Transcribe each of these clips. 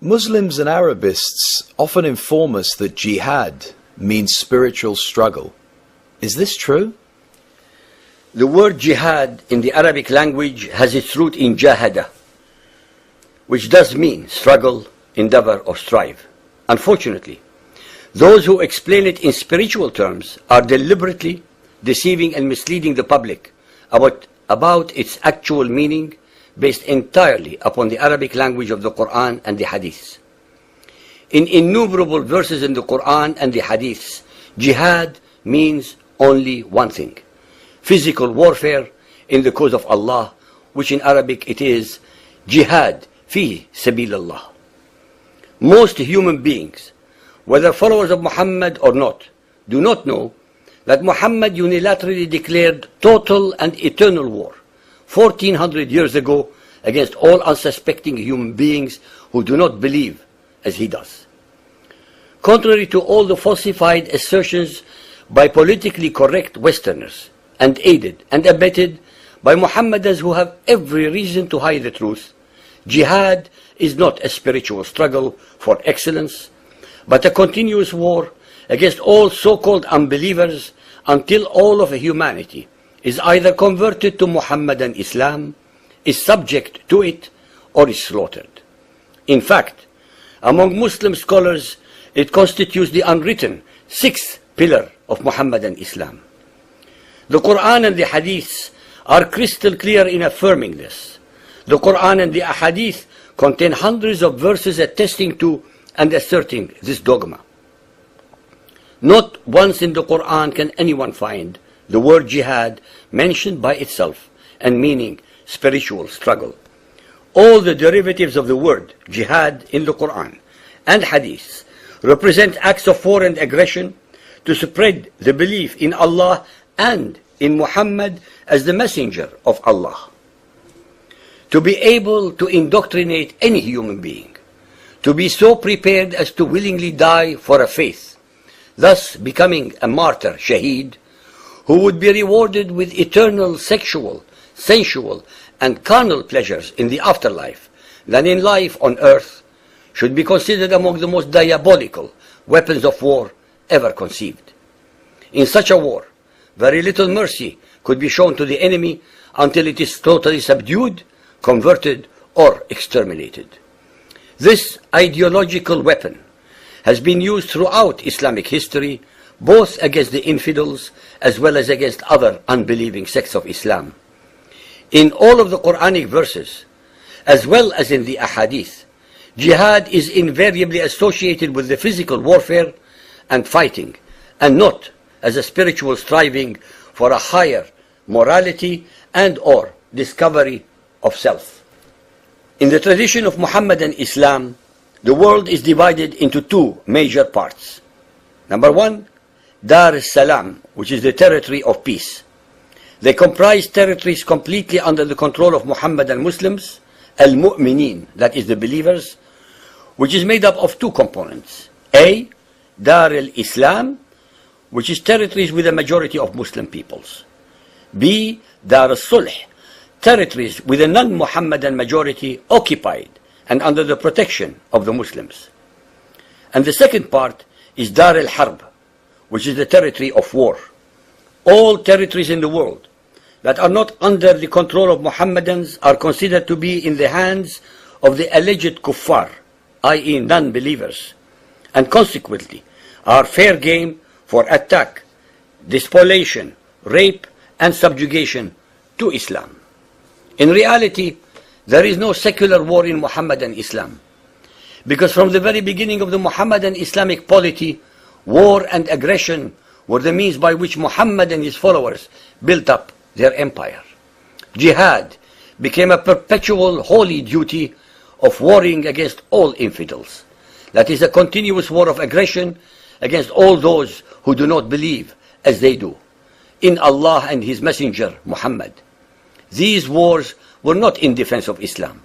Muslims and Arabists often inform us that jihad means spiritual struggle. Is this true? The word jihad in the Arabic language has its root in jahada, which does mean struggle, endeavor, or strive. Unfortunately, those who explain it in spiritual terms are deliberately deceiving and misleading the public about its actual meaning, based entirely upon the Arabic language of the Quran and the Hadith. In innumerable verses in the Quran and the Hadith, jihad means only one thing: physical warfare in the cause of Allah, which in Arabic it is jihad fi sabilillah. Most human beings, whether followers of Muhammad or not, do not know that Muhammad unilaterally declared total and eternal war 1400 years ago against all unsuspecting human beings who do not believe as he does. Contrary to all the falsified assertions by politically correct Westerners, and aided and abetted by Mohammedans who have every reason to hide the truth, jihad is not a spiritual struggle for excellence, but a continuous war against all so-called unbelievers until all of humanity is either converted to Muhammadan Islam, is subject to it, or is slaughtered. In fact, among Muslim scholars, it constitutes the unwritten sixth pillar of Muhammadan Islam. The Quran and the Hadith are crystal clear in affirming this. The Quran and the Hadith contain hundreds of verses attesting to and asserting this dogma. Not once in the Quran can anyone find the word jihad mentioned by itself and meaning spiritual struggle. All the derivatives of the word jihad in the Quran and Hadith represent acts of war and aggression to spread the belief in Allah and in Muhammad as the messenger of Allah. To be able to indoctrinate any human being, to be so prepared as to willingly die for a faith, thus becoming a martyr, shaheed, who would be rewarded with eternal sexual, sensual, and carnal pleasures in the afterlife than in life on earth, should be considered among the most diabolical weapons of war ever conceived. In such a war, very little mercy could be shown to the enemy until it is totally subdued, converted, or exterminated. This ideological weapon has been used throughout Islamic history, both against the infidels as well as against other unbelieving sects of Islam. In all of the Quranic verses, as well as in the Ahadith, jihad is invariably associated with the physical warfare and fighting, and not as a spiritual striving for a higher morality and or discovery of self. In the tradition of Muhammadan Islam, the world is divided into two major parts. Number one, Dar es-Salam, which is the territory of peace. They comprise territories completely under the control of Muhammadan Muslims, al-Mu'mineen, that is the believers, which is made up of two components. A, Dar al-Islam, which is territories with a majority of Muslim peoples. B, Dar al-Sulh, territories with a non-Muhammadan majority occupied and under the protection of the Muslims. And the second part is Dar al-Harb, which is the territory of war. All territories in the world that are not under the control of Muhammadans are considered to be in the hands of the alleged kuffar, i.e. non-believers, and consequently are fair game for attack, despoliation, rape, and subjugation to Islam. In reality, there is no secular war in Muhammadan Islam, because from the very beginning of the Muhammadan Islamic polity, war and aggression were the means by which Muhammad and his followers built up their empire. Jihad became a perpetual holy duty of warring against all infidels. That is a continuous war of aggression against all those who do not believe as they do in Allah and His Messenger Muhammad. These wars were not in defense of Islam,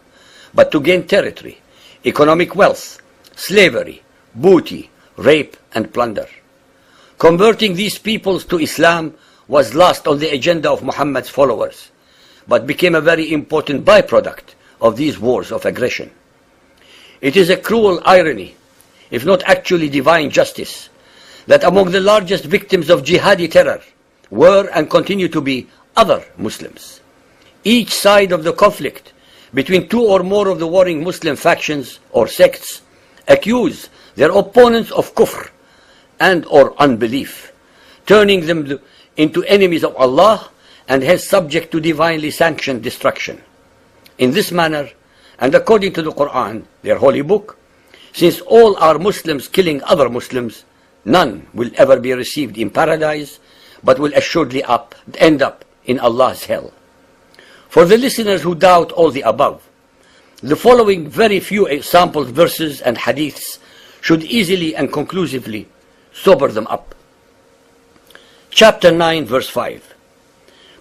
but to gain territory, economic wealth, slavery, booty, rape, and plunder. Converting these peoples to Islam was last on the agenda of Muhammad's followers, but became a very important byproduct of these wars of aggression. It is a cruel irony, if not actually divine justice, that among the largest victims of jihadi terror were and continue to be other Muslims. Each side of the conflict between two or more of the warring Muslim factions or sects accuse their opponents of kufr and or unbelief, turning them into enemies of Allah and hence subject to divinely sanctioned destruction. In this manner, and according to the Quran, their holy book, since all are Muslims killing other Muslims, none will ever be received in paradise, but will assuredly end up in Allah's hell. For the listeners who doubt all the above, the following very few example verses and hadiths should easily and conclusively sober them up. Chapter 9, verse 5.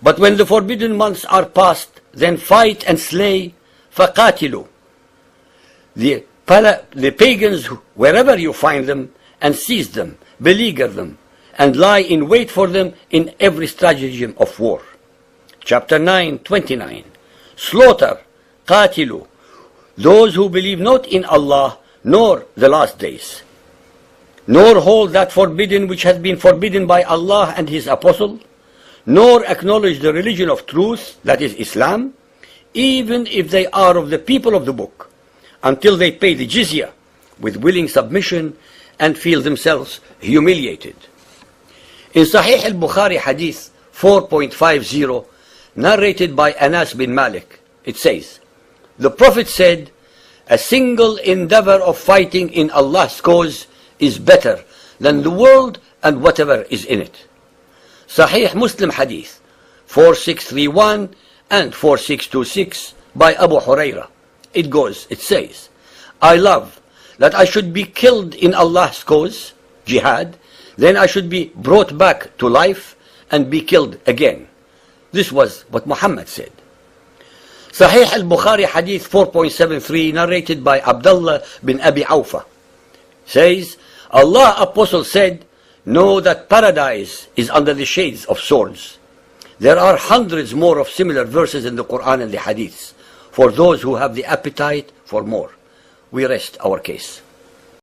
But when the forbidden months are past, then fight and slay, فَقَاتِلُوا. The pagans, wherever you find them, and seize them, beleaguer them, and lie in wait for them in every stratagem of war. Chapter 9, 29. Slaughter, قَاتِلُوا, those who believe not in Allah, nor the last days, nor hold that forbidden which has been forbidden by Allah and His Apostle, nor acknowledge the religion of truth, that is Islam, even if they are of the people of the book, until they pay the jizya with willing submission and feel themselves humiliated. In Sahih al-Bukhari Hadith 4.50, narrated by Anas bin Malik, it says, the Prophet said, a single endeavor of fighting in Allah's cause is better than the world and whatever is in it. Sahih Muslim Hadith 4631 and 4626 by Abu Huraira. It says, I love that I should be killed in Allah's cause, Jihad, then I should be brought back to life and be killed again. This was what Muhammad said. Sahih al-Bukhari Hadith 4.73, narrated by Abdullah bin Abi Awfa, says, Allah Apostle said, know that paradise is under the shades of swords. There are hundreds more of similar verses in the Quran and the Hadiths for those who have the appetite for more. We rest our case.